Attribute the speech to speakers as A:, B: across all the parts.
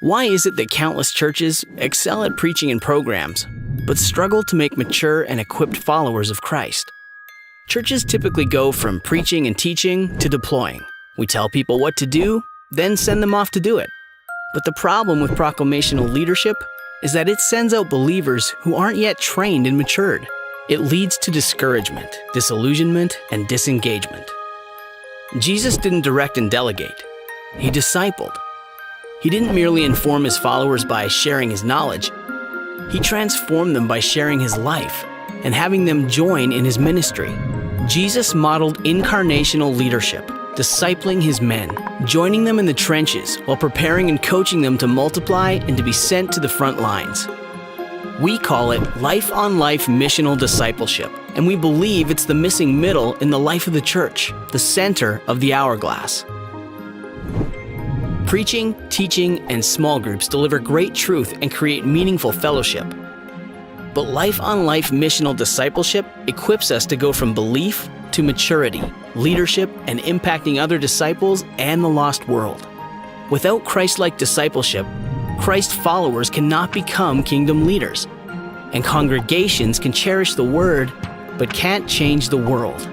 A: Why is it that countless churches excel at preaching and programs, but struggle to make mature and equipped followers of Christ? Churches typically go from preaching and teaching to deploying. We tell people what to do, then send them off to do it. But the problem with proclamational leadership is that it sends out believers who aren't yet trained and matured. It leads to discouragement, disillusionment, and disengagement. Jesus didn't direct and delegate. He discipled. He didn't merely inform his followers by sharing his knowledge. He transformed them by sharing his life and having them join in his ministry. Jesus modeled incarnational leadership, discipling his men, joining them in the trenches while preparing and coaching them to multiply and to be sent to the front lines. We call it life-on-life missional discipleship, and we believe it's the missing middle in the life of the church, the center of the hourglass. Preaching, teaching, and small groups deliver great truth and create meaningful fellowship. But life-on-life missional discipleship equips us to go from belief to maturity, leadership, and impacting other disciples and the lost world. Without Christ-like discipleship, Christ followers cannot become kingdom leaders, and congregations can cherish the word but can't change the world.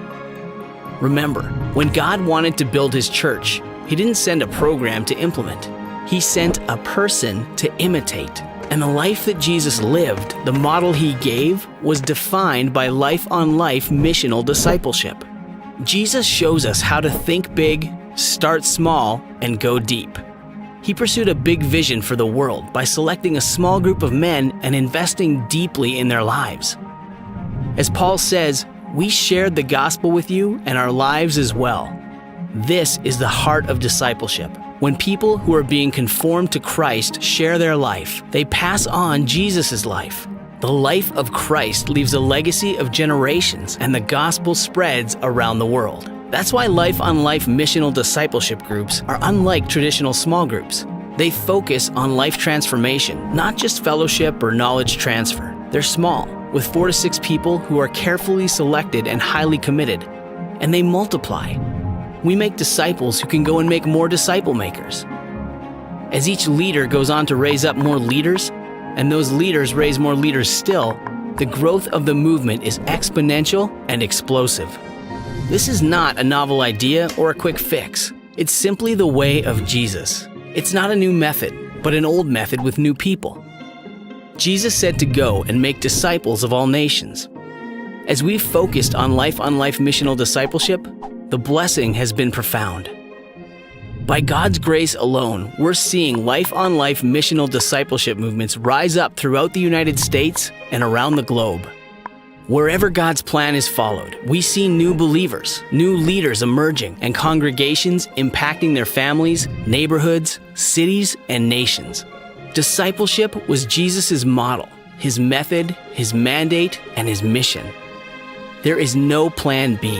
A: Remember, when God wanted to build his church, he didn't send a program to implement. He sent a person to imitate. And the life that Jesus lived, the model he gave, was defined by life-on-life missional discipleship. Jesus shows us how to think big, start small, and go deep. He pursued a big vision for the world by selecting a small group of men and investing deeply in their lives. As Paul says, "We shared the gospel with you and our lives as well." This is the heart of discipleship. When people who are being conformed to Christ share their life, they pass on Jesus' life. The life of Christ leaves a legacy of generations, and the gospel spreads around the world. That's why life-on-life missional discipleship groups are unlike traditional small groups. They focus on life transformation, not just fellowship or knowledge transfer. They're small, with 4 to 6 people who are carefully selected and highly committed, and they multiply. We make disciples who can go and make more disciple makers. As each leader goes on to raise up more leaders, and those leaders raise more leaders still, the growth of the movement is exponential and explosive. This is not a novel idea or a quick fix. It's simply the way of Jesus. It's not a new method, but an old method with new people. Jesus said to go and make disciples of all nations. As we've focused on life-on-life missional discipleship, the blessing has been profound. By God's grace alone, we're seeing life-on-life missional discipleship movements rise up throughout the United States and around the globe. Wherever God's plan is followed, we see new believers, new leaders emerging, and congregations impacting their families, neighborhoods, cities, and nations. Discipleship was Jesus' model, his method, his mandate, and his mission. There is no plan B.